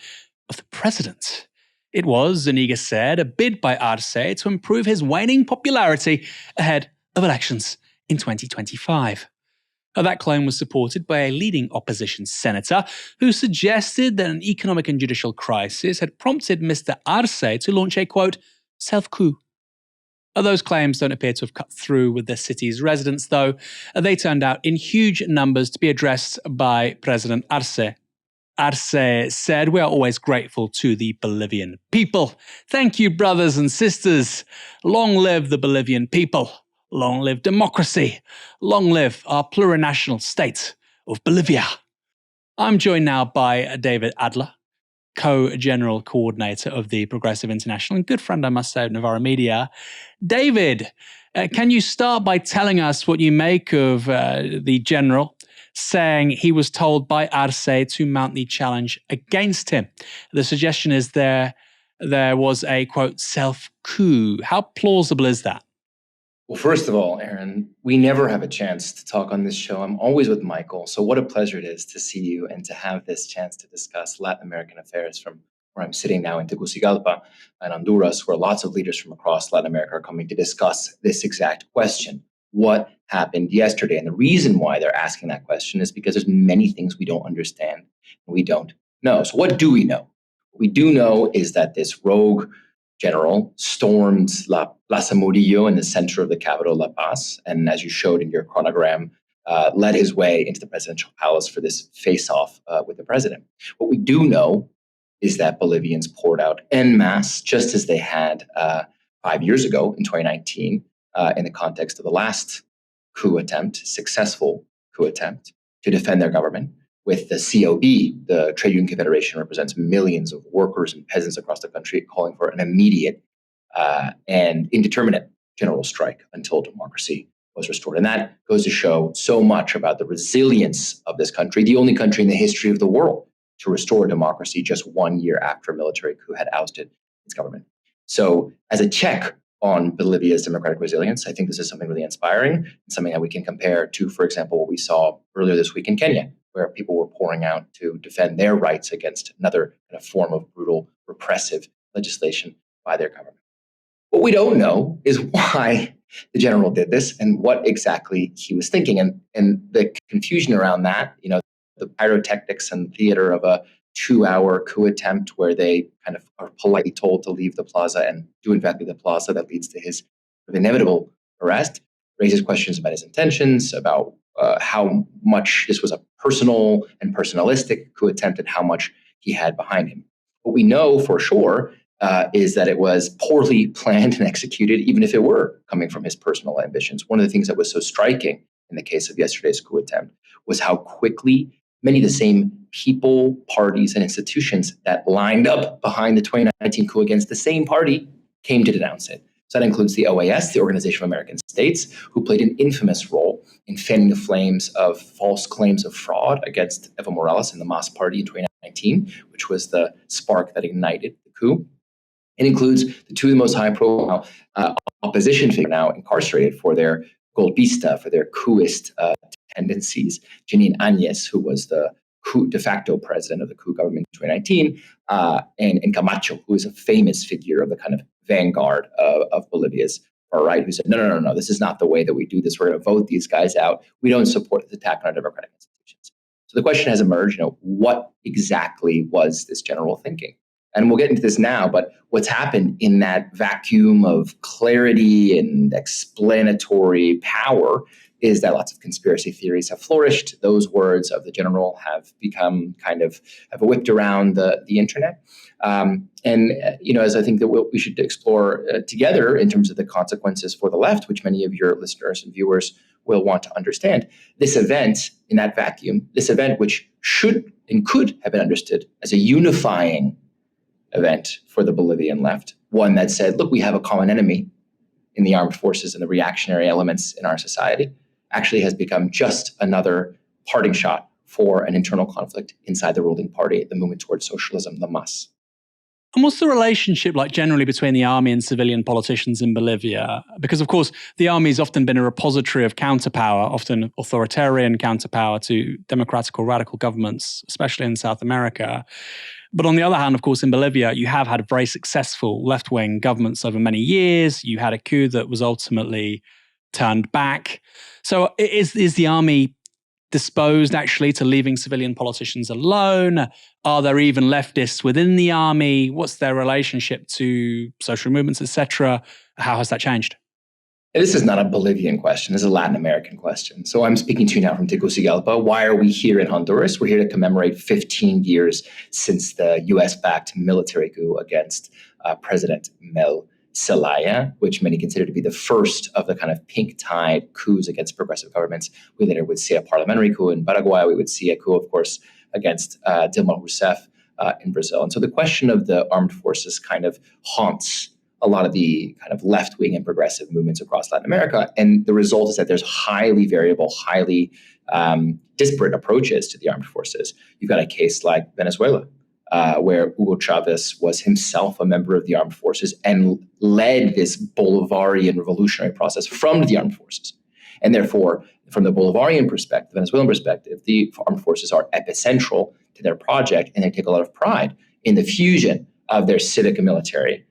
of the president. It was, Zúñiga said, a bid by Arce to improve his waning popularity ahead of elections in 2025. That claim was supported by a leading opposition senator who suggested that an economic and judicial crisis had prompted Mr. Arce to launch a, quote, self-coup. Those claims don't appear to have cut through with the city's residents, though. They turned out in huge numbers to be addressed by President Arce. Arce said, "We are always grateful to the Bolivian people. Thank you, brothers and sisters. Long live the Bolivian people. Long live democracy. Long live our plurinational state of Bolivia." I'm joined now by David Adler, co-general coordinator of the Progressive International and good friend, I must say, of Novara Media. David, can you start by telling us what you make of the general saying he was told by Arce to mount the challenge against him? The suggestion is there was a, quote, self-coup. How plausible is that? Well, first of all, Aaron, we never have a chance to talk on this show. I'm always with Michael, so what a pleasure it is to see you and to have this chance to discuss Latin American affairs from where I'm sitting now in Tegucigalpa and Honduras, where lots of leaders from across Latin America are coming to discuss this exact question. What happened yesterday? And the reason why they're asking that question is because there's many things we don't understand and we don't know. So what do we know? What we do know is that this rogue general stormed Plaza Murillo in the center of the capital, La Paz, and as you showed in your chronogram, led his way into the presidential palace for this face-off with the president. What we do know is that Bolivians poured out en masse, just as they had 5 years ago in 2019, in the context of the last coup attempt, successful coup attempt, to defend their government. With the COB, the Trade Union Confederation, represents millions of workers and peasants across the country, calling for an immediate and indeterminate general strike until democracy was restored. And that goes to show so much about the resilience of this country, the only country in the history of the world to restore democracy just 1 year after a military coup had ousted its government. So as a check on Bolivia's democratic resilience, I think this is something really inspiring and something that we can compare to, for example, what we saw earlier this week in Kenya, where people were pouring out to defend their rights against another kind of form of brutal, repressive legislation by their government. What we don't know is why the general did this and what exactly he was thinking. And the confusion around that, pyrotechnics and theater of a 2-hour coup attempt where they kind of are politely told to leave the plaza and do in fact leave the plaza that leads to his inevitable arrest, raises questions about his intentions, about how much this was a personal and personalistic coup attempt and how much he had behind him. What we know for sure is that it was poorly planned and executed, even if it were coming from his personal ambitions. One of the things that was so striking in the case of yesterday's coup attempt was how quickly many of the same people, parties, and institutions that lined up behind the 2019 coup against the same party came to denounce it. So that includes the OAS, the Organization of American States, who played an infamous role in fanning the flames of false claims of fraud against Evo Morales and the MAS party in 2019, which was the spark that ignited the coup. It includes the two of the most high-profile opposition figures now incarcerated for their golpista, for their couist tendencies. Janine Áñez, who was the de facto president of the coup government in 2019, and Camacho, who is a famous figure of the kind of vanguard of Bolivia's far right, who said, no, this is not the way that we do this. We're going to vote these guys out. We don't support this attack on our democratic institutions. So the question has emerged, what exactly was this general thinking? And we'll get into this now, but what's happened in that vacuum of clarity and explanatory power is that lots of conspiracy theories have flourished. Those words of the general have become have whipped around the internet. As I think that we should explore together in terms of the consequences for the left, which many of your listeners and viewers will want to understand, this event in that vacuum, this event which should and could have been understood as a unifying event for the Bolivian left, one that said, look, we have a common enemy in the armed forces and the reactionary elements in our society, actually has become just another parting shot for an internal conflict inside the ruling party, the movement towards socialism, the MAS. And what's the relationship like generally between the army and civilian politicians in Bolivia? Because, of course, the army has often been a repository of counterpower, often authoritarian counterpower to democratic or radical governments, especially in South America. But on the other hand, of course, in Bolivia, you have had very successful left-wing governments over many years. You had a coup that was ultimately turned back. So is the army disposed actually to leaving civilian politicians alone? Are there even leftists within the army? What's their relationship to social movements, etc.? How has that changed? This is not a Bolivian question. This is a Latin American question. So I'm speaking to you now from Tegucigalpa. Why are we here in Honduras? We're here to commemorate 15 years since the US-backed military coup against President Mel Zelaya, which many consider to be the first of the kind of pink tide coups against progressive governments. We later would see a parliamentary coup in Paraguay. We would see a coup, of course, against Dilma Rousseff in Brazil. And so the question of the armed forces kind of haunts a lot of the kind of left-wing and progressive movements across Latin America. And the result is that there's highly variable, highly disparate approaches to the armed forces. You've got a case like Venezuela, where Hugo Chavez was himself a member of the armed forces and led this Bolivarian revolutionary process from the armed forces. And therefore, from the Bolivarian perspective, Venezuelan perspective, the armed forces are epicentral to their project, and they take a lot of pride in the fusion of their civic and military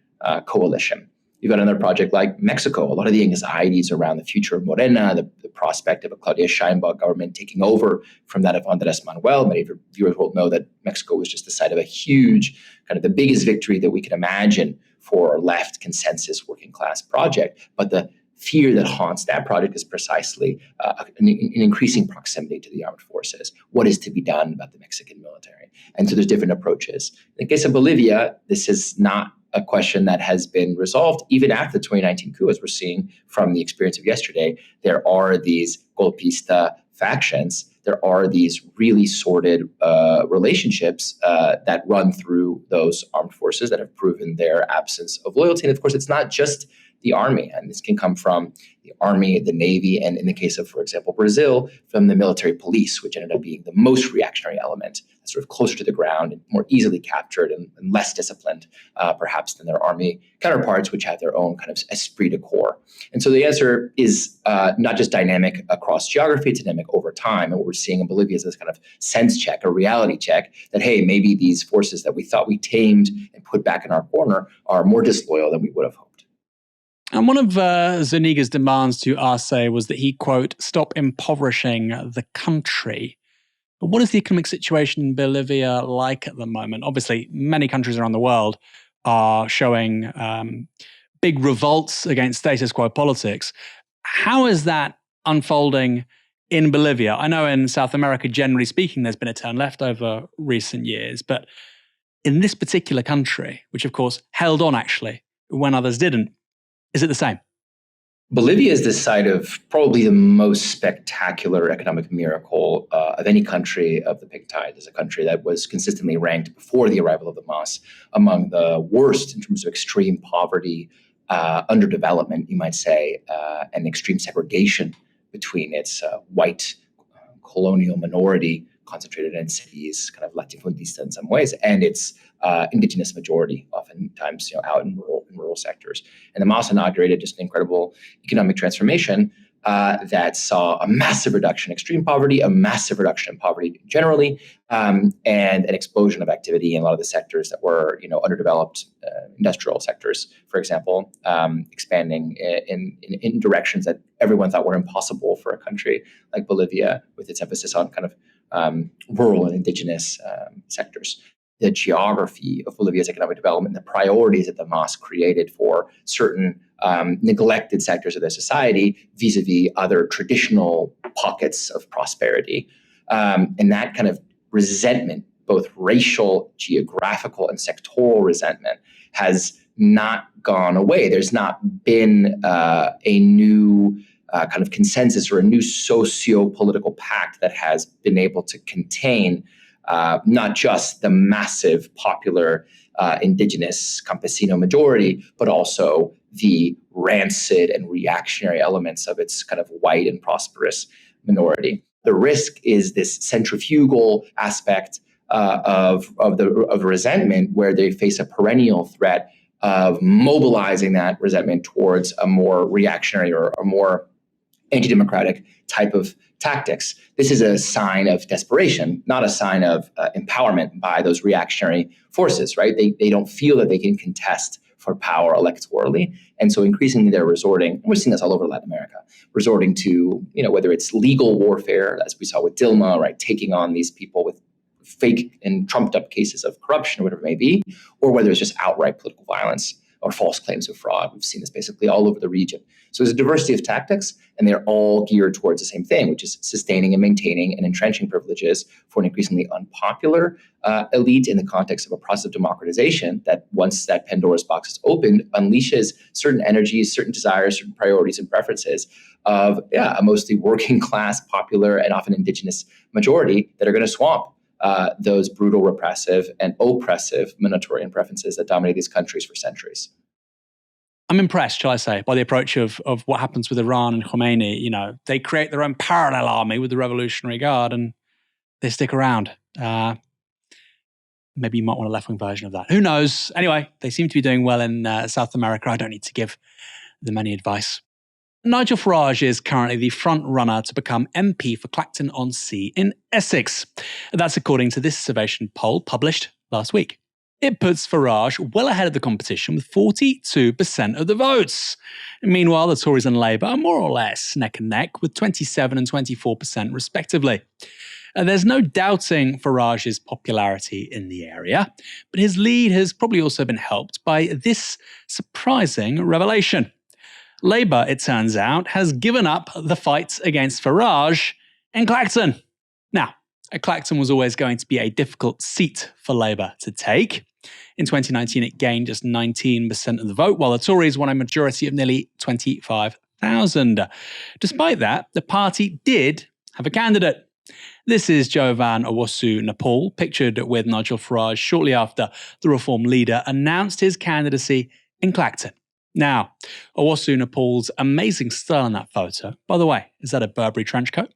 coalition. You've got another project like Mexico. A lot of the anxieties around the future of Morena, the prospect of a Claudia Sheinbaum government taking over from that of Andrés Manuel. Many of your viewers will know that Mexico was just the site of a huge, kind of the biggest victory that we can imagine for a left consensus working class project. But the fear that haunts that project is precisely an increasing proximity to the armed forces. What is to be done about the Mexican military? And so there's different approaches. In the case of Bolivia, this is not a question that has been resolved even after the 2019 coup, as we're seeing from the experience of yesterday. There are these golpista factions. There are these really sordid relationships that run through those armed forces that have proven their absence of loyalty. And of course, it's not just the army, and this can come from the army, the navy, and in the case of, for example, Brazil, from the military police, which ended up being the most reactionary element, sort of closer to the ground and more easily captured and less disciplined, perhaps, than their army counterparts, which have their own kind of esprit de corps. And so the answer is not just dynamic across geography, it's dynamic over time. And what we're seeing in Bolivia is this kind of sense check, a reality check, that, hey, maybe these forces that we thought we tamed and put back in our corner are more disloyal than we would have hoped. And one of Zuniga's demands to Arce was that he, quote, stop impoverishing the country. But what is the economic situation in Bolivia like at the moment? Obviously, many countries around the world are showing big revolts against status quo politics. How is that unfolding in Bolivia? I know in South America, generally speaking, there's been a turn left over recent years, but in this particular country, which of course held on actually when others didn't, is it the same? Bolivia is the site of probably the most spectacular economic miracle of any country of the Pink Tide. It's a country that was consistently ranked before the arrival of the MAS among the worst in terms of extreme poverty, underdevelopment, you might say, and extreme segregation between its white colonial minority concentrated in cities, kind of latifundista in some ways, and its indigenous majority, oftentimes out in rural sectors. And the MAS inaugurated just an incredible economic transformation that saw a massive reduction in extreme poverty, a massive reduction in poverty generally, and an explosion of activity in a lot of the sectors that were underdeveloped, industrial sectors, for example, expanding in directions that everyone thought were impossible for a country like Bolivia, with its emphasis on kind of rural and indigenous sectors. The geography of Bolivia's economic development, the priorities that the MAS created for certain neglected sectors of their society vis-a-vis other traditional pockets of prosperity. And that kind of resentment, both racial, geographical, and sectoral resentment, has not gone away. There's not been a new kind of consensus or a new socio-political pact that has been able to contain not just the massive popular indigenous campesino majority, but also the rancid and reactionary elements of its kind of white and prosperous minority. The risk is this centrifugal aspect of resentment, where they face a perennial threat of mobilizing that resentment towards a more reactionary or a more anti-democratic type of tactics. This is a sign of desperation, not a sign of empowerment by those reactionary forces, right? They don't feel that they can contest for power electorally. And so increasingly they're resorting, and we're seeing this all over Latin America, resorting to, whether it's legal warfare, as we saw with Dilma, right, taking on these people with fake and trumped up cases of corruption or whatever it may be, or whether it's just outright political violence or false claims of fraud. We've seen this basically all over the region. So there's a diversity of tactics, and they're all geared towards the same thing, which is sustaining and maintaining and entrenching privileges for an increasingly unpopular elite in the context of a process of democratization that, once that Pandora's box is opened, unleashes certain energies, certain desires, certain priorities and preferences of a mostly working class, popular, and often indigenous majority that are going to swamp those brutal, repressive, and oppressive minoritarian preferences that dominate these countries for centuries. I'm impressed, shall I say, by the approach of what happens with Iran and Khomeini. They create their own parallel army with the Revolutionary Guard, and they stick around. Maybe you might want a left-wing version of that. Who knows? Anyway, they seem to be doing well in South America. I don't need to give them any advice. Nigel Farage is currently the front runner to become MP for Clacton-on-Sea in Essex. That's according to this Survation poll published last week. It puts Farage well ahead of the competition with 42% of the votes. Meanwhile, the Tories and Labour are more or less neck and neck with 27 and 24% respectively. There's no doubting Farage's popularity in the area, but his lead has probably also been helped by this surprising revelation. Labour, it turns out, has given up the fight against Farage in Clacton. Now, Clacton was always going to be a difficult seat for Labour to take. In 2019, it gained just 19% of the vote, while the Tories won a majority of nearly 25,000. Despite that, the party did have a candidate. This is Jovan Owusu-Nepal, pictured with Nigel Farage shortly after the Reform leader announced his candidacy in Clacton. Now, Owusu-Nepal's amazing style in that photo, by the way, is that a Burberry trench coat?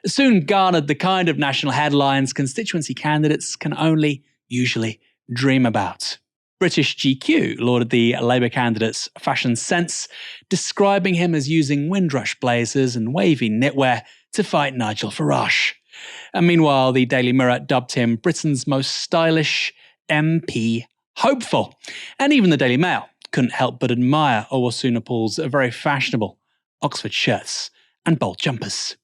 Soon garnered the kind of national headlines constituency candidates can only usually dream about. British GQ lauded the Labour candidate's fashion sense, describing him as using Windrush blazers and wavy knitwear to fight Nigel Farage. And meanwhile, the Daily Mirror dubbed him Britain's most stylish MP hopeful. And even the Daily Mail couldn't help but admire Owusu-Nepal's very fashionable Oxford shirts and bold jumpers.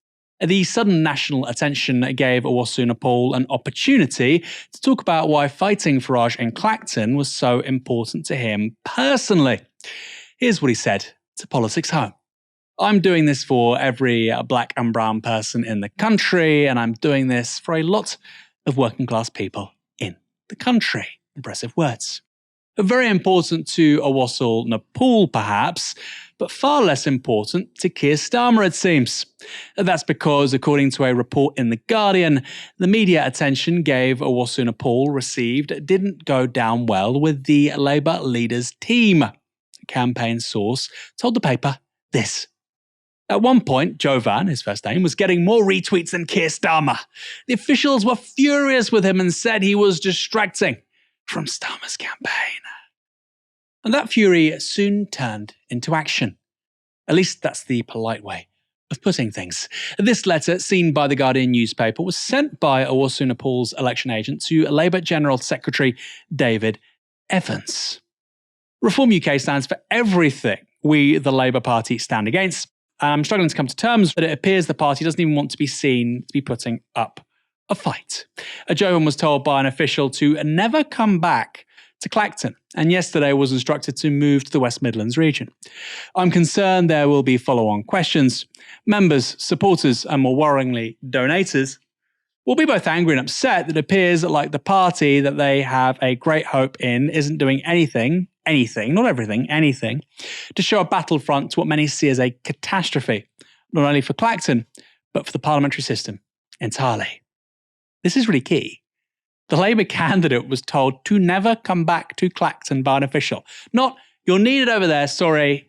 The sudden national attention gave Owasuna Paul an opportunity to talk about why fighting Farage in Clacton was so important to him personally. Here's what he said to Politics Home. I'm doing this for every black and brown person in the country, and I'm doing this for a lot of working class people in the country. Impressive words. Very important to Owasuna Paul, perhaps, but far less important to Keir Starmer, it seems. That's because, according to a report in The Guardian, the media attention Owasuna Paul received didn't go down well with the Labour leader's team. A campaign source told the paper this. At one point, Jovan, his first name, was getting more retweets than Keir Starmer. The officials were furious with him and said he was distracting from Starmer's campaign. And that fury soon turned into action. At least that's the polite way of putting things. This letter, seen by the Guardian newspaper, was sent by Owasuna Paul's election agent to Labour General Secretary David Evans. Reform UK stands for everything we, the Labour Party, stand against. I'm struggling to come to terms, but it appears the party doesn't even want to be seen to be putting up a fight. Jovan was told by an official to never come back to Clacton, and yesterday was instructed to move to the West Midlands region. I'm concerned there will be follow-on questions. Members, supporters, and more worryingly, donators will be both angry and upset that it appears like the party that they have a great hope in isn't doing anything, not everything, anything, to show a battlefront to what many see as a catastrophe, not only for Clacton, but for the parliamentary system entirely. This is really key. The Labour candidate was told to never come back to Clacton by an official. Not, you're needed over there, sorry,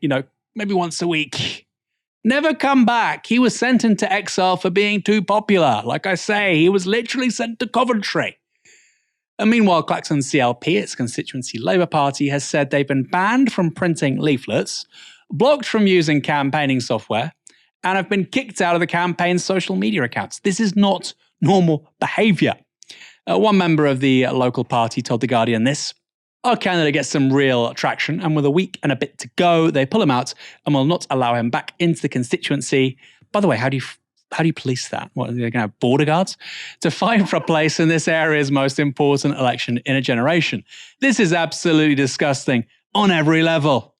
maybe once a week. Never come back. He was sent into exile for being too popular. Like I say, he was literally sent to Coventry. And meanwhile, Clacton's CLP, its constituency Labour Party, has said they've been banned from printing leaflets, blocked from using campaigning software, and have been kicked out of the campaign's social media accounts. This is not normal behaviour. One member of the local party told The Guardian this. Our candidate gets some real traction, and with a week and a bit to go, they pull him out and will not allow him back into the constituency. By the way, how do you police that? What, are they going to have border guards? To fight for a place in this area's most important election in a generation. This is absolutely disgusting on every level.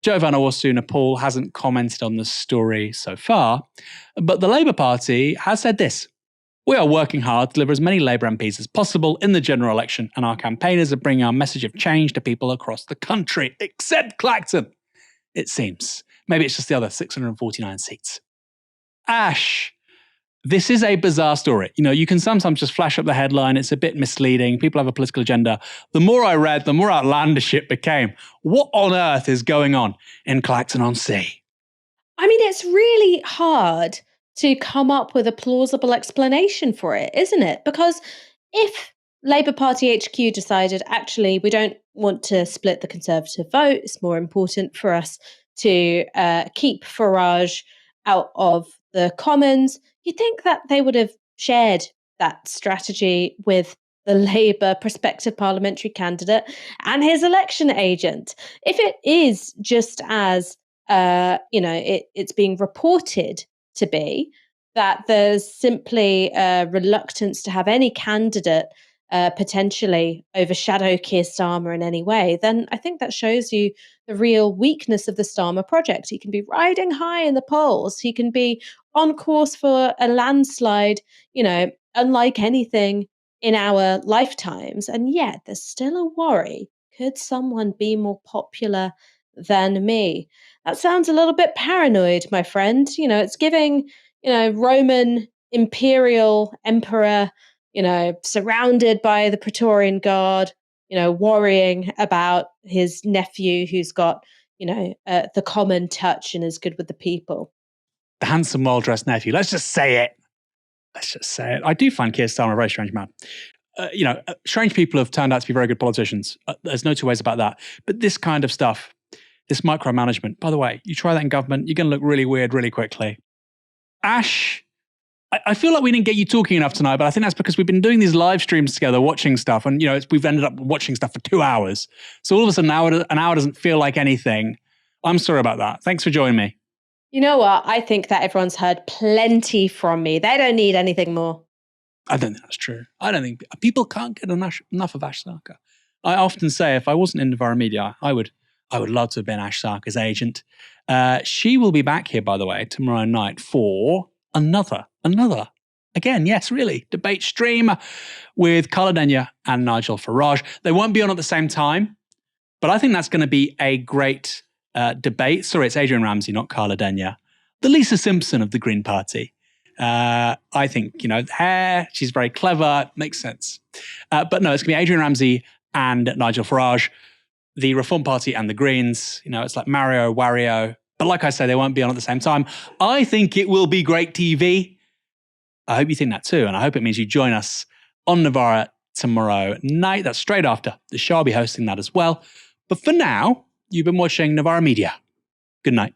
Jovan Owasuna Paul hasn't commented on the story so far, but the Labour Party has said this. We are working hard to deliver as many Labour MPs as possible in the general election, and our campaigners are bringing our message of change to people across the country, except Clacton, it seems. Maybe it's just the other 649 seats. Ash. This is a bizarre story. You can sometimes just flash up the headline. It's a bit misleading. People have a political agenda. The more I read, the more outlandish it became. What on earth is going on in Clacton-on-Sea? I mean, it's really hard to come up with a plausible explanation for it, isn't it? Because if Labour Party HQ decided, actually, we don't want to split the Conservative vote, it's more important for us to keep Farage out of the Commons, you'd think that they would have shared that strategy with the Labour prospective parliamentary candidate and his election agent. If it is just as, it's being reported to be, that there's simply a reluctance to have any candidate potentially overshadow Keir Starmer in any way, then I think that shows you the real weakness of the Starmer project. He can be riding high in the polls. He can be on course for a landslide, unlike anything in our lifetimes. And yet there's still a worry. Could someone be more popular than me? That sounds a little bit paranoid, my friend. It's giving, Roman imperial emperor, surrounded by the Praetorian Guard, worrying about his nephew who's got, the common touch and is good with the people. The handsome, well-dressed nephew. Let's just say it. I do find Keir Starmer a very strange man. Strange people have turned out to be very good politicians. There's no two ways about that. But this kind of stuff, this micromanagement, by the way, you try that in government, you're going to look really weird really quickly. Ash, I feel like we didn't get you talking enough tonight, but I think that's because we've been doing these live streams together, watching stuff, and we've ended up watching stuff for 2 hours. So all of a sudden, an hour doesn't feel like anything. I'm sorry about that. Thanks for joining me. You know what? I think that everyone's heard plenty from me. They don't need anything more. I don't think that's true. I don't think people can't get enough of Ash Sarkar. I often say if I wasn't in Novara Media, I would love to have been Ash Sarkar's agent. She will be back here, by the way, tomorrow night for another, again, yes, really, debate stream with Carla Denyer and Nigel Farage. They won't be on at the same time, but I think that's going to be a great debate. Sorry, it's Adrian Ramsey, not Carla Denyer. The Lisa Simpson of the Green Party. I think, hair, she's very clever, makes sense. But no, it's going to be Adrian Ramsey and Nigel Farage, the Reform Party and the Greens. It's like Mario, Wario. But like I say, they won't be on at the same time. I think it will be great TV. I hope you think that too. And I hope it means you join us on Novara tomorrow night. That's straight after the show. I'll be hosting that as well. But for now, you've been watching Novara Media. Good night.